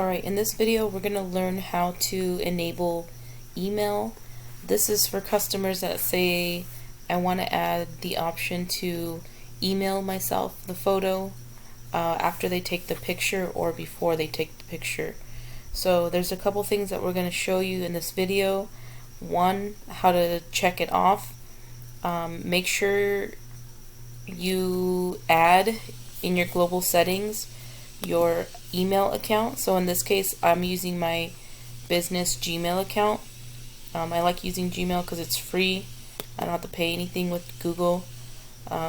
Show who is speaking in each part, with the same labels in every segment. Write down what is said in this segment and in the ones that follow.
Speaker 1: Alright, in this video we're going to learn how to enable email. This is for customers that say, I want to add the option to email myself the photo after they take the picture or before they take the picture. So there's a couple things that we're going to show you in this video. One, how to check it off. Make sure you add in your global settings your email account. So in this case I'm using my business Gmail account. I like using Gmail because it's free. I don't have to pay anything with Google.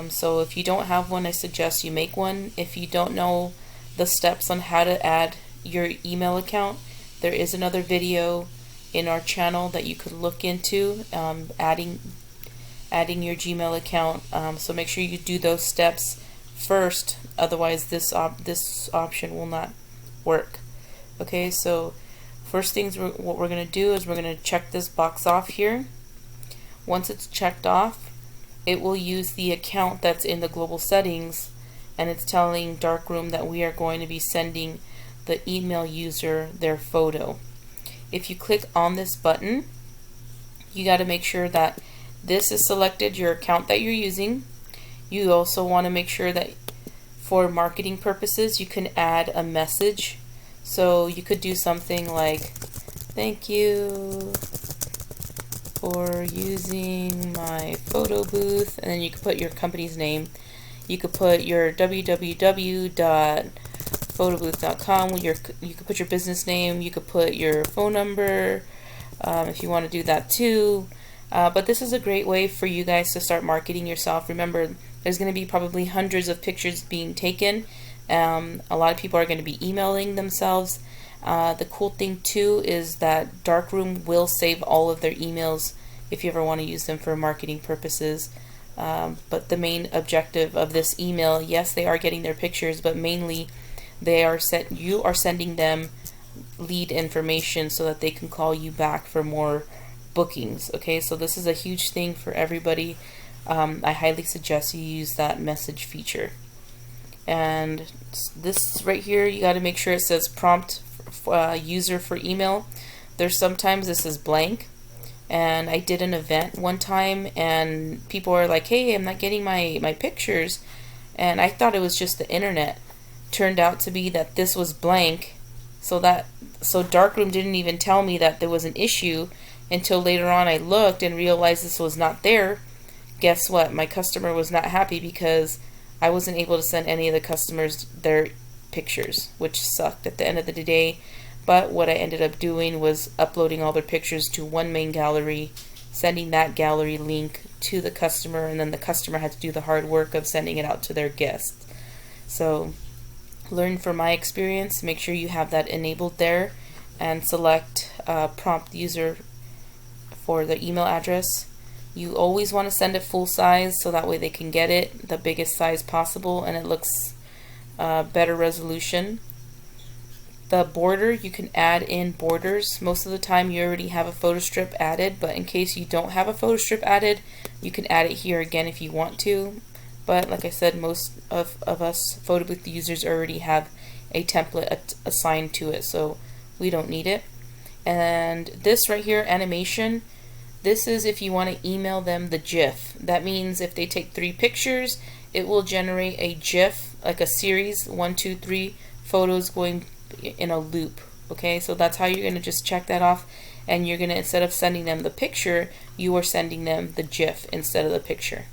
Speaker 1: So if you don't have one, I suggest you make one. If you don't know the steps on how to add your email account, there is another video in our channel that you could look into, adding your Gmail account. So make sure you do those steps first, otherwise this option will not work. Okay, so first things what we're going to do is we're going to check this box off here. Once it's checked off, it will use the account that's in the global settings, and it's telling Darkroom that we are going to be sending the email user their photo. If you click on this button, you got to make sure that this is selected, your account that you're using. You also want to make sure that for marketing purposes you can add a message. So you could do something like, thank you for using my photo booth, and then you could put your company's name. You could put your www.photobooth.com. You could put your business name. You could put your phone number if you want to do that too. But this is a great way for you guys to start marketing yourself. Remember, there's going to be probably hundreds of pictures being taken. A lot of people are going to be emailing themselves. The cool thing too is that Darkroom will save all of their emails if you ever want to use them for marketing purposes. But the main objective of this email, yes, they are getting their pictures, but mainly you are sending them lead information so that they can call you back for more bookings. Okay, so this is a huge thing for everybody. I highly suggest you use that message feature. And this right here, you got to make sure it says prompt user for email. There's sometimes this is blank, and I did an event one time and people are like, hey, I'm not getting my pictures, and I thought it was just the internet. Turned out to be that this was blank, so Darkroom didn't even tell me that there was an issue until later on I looked and realized this was not there. Guess what? My customer was not happy because I wasn't able to send any of the customers their pictures, which sucked at the end of the day. But what I ended up doing was uploading all their pictures to one main gallery, sending that gallery link to the customer, and then the customer had to do the hard work of sending it out to their guests. So learn from my experience. Make sure you have that enabled there, and select prompt user for the email address. You always want to send it full size so that way they can get it the biggest size possible and it looks better resolution. The border, you can add in borders. Most of the time you already have a photo strip added, but in case you don't have a photo strip added, you can add it here again if you want to. But like I said, most of us photo booth users already have a template assigned to it, so we don't need it. And this right here, animation, this is if you want to email them the GIF. That means if they take 3 pictures, it will generate a GIF, like a series, 1, 2, 3 photos going in a loop. Okay, so that's how you're going to just check that off, and you're going to, instead of sending them the picture, you are sending them the GIF instead of the picture.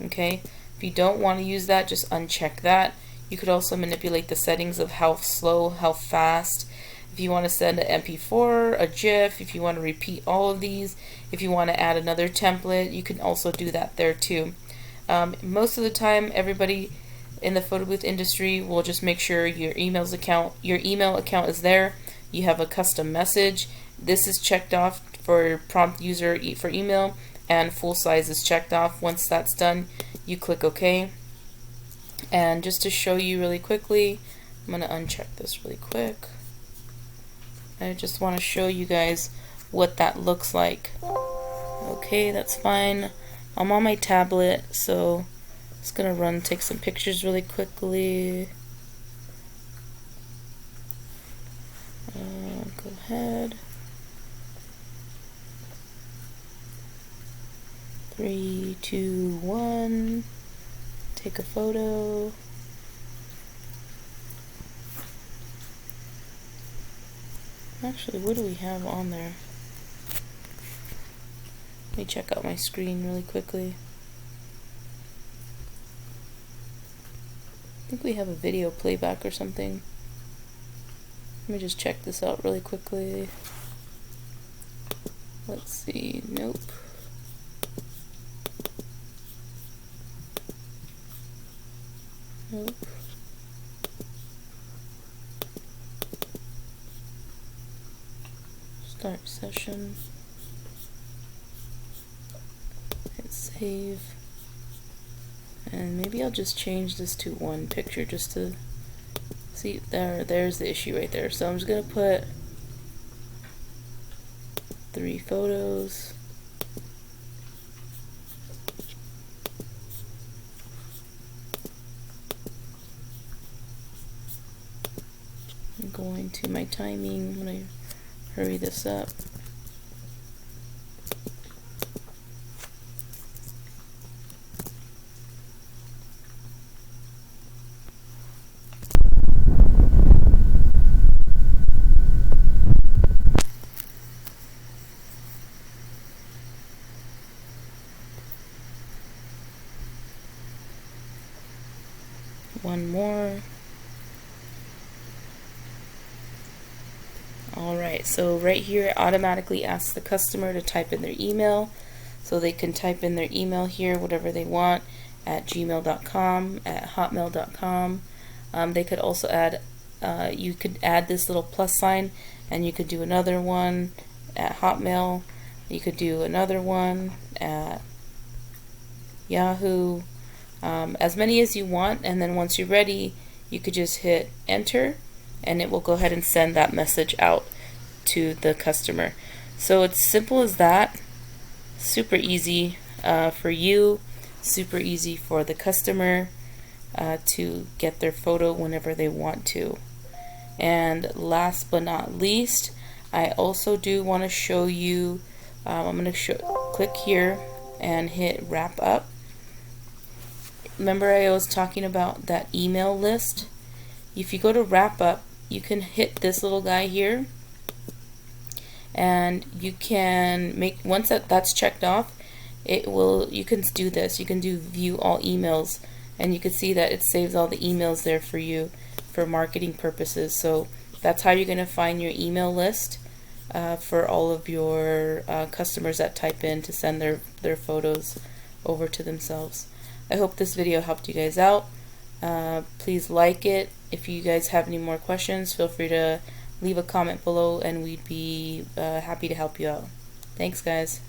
Speaker 1: Okay, if you don't want to use that, just uncheck that. You could also manipulate the settings of how slow, how fast. If you want to send an MP4, a GIF, if you want to repeat all of these, if you want to add another template, you can also do that there too. Most of the time, everybody in the photo booth industry will just make sure your email account is there. You have a custom message. This is checked off for prompt user for email, and full size is checked off. Once that's done, you click OK. And just to show you really quickly, I'm going to uncheck this really quick. I just want to show you guys what that looks like. Okay, that's fine. I'm on my tablet, so it's gonna take some pictures really quickly. Go ahead. 3, 2, 1. Take a photo. Actually, what do we have on there? Let me check out my screen really quickly. I think we have a video playback or something. Let me just check this out really quickly. Let's see. Nope. Nope. Start session. Hit save. And maybe I'll just change this to one picture just to see. There's the issue right there. So I'm just gonna put 3 photos. I'm going to my timing. I'm gonna hurry this up. One more. Alright, so right here it automatically asks the customer to type in their email. So they can type in their email here, whatever they want, at gmail.com, at hotmail.com. They could also add, you could add this little plus sign, and you could do another one at Hotmail. You could do another one at Yahoo. As many as you want, and then once you're ready, you could just hit enter, and it will go ahead and send that message out to the customer. So it's simple as that. Super easy for you, super easy for the customer to get their photo whenever they want to. And last but not least, I also do want to show you, I'm going to click here and hit wrap up. Remember I was talking about that email list? If you go to wrap up, you can hit this little guy here, and you can make, once that's checked off, it will, you can do this, you can do view all emails, and you can see that it saves all the emails there for you for marketing purposes. So that's how you're going to find your email list for all of your customers that type in to send their photos over to themselves. I hope this video helped you guys out. Please like it. If you guys have any more questions, feel free to leave a comment below, and we'd be happy to help you out. Thanks, guys.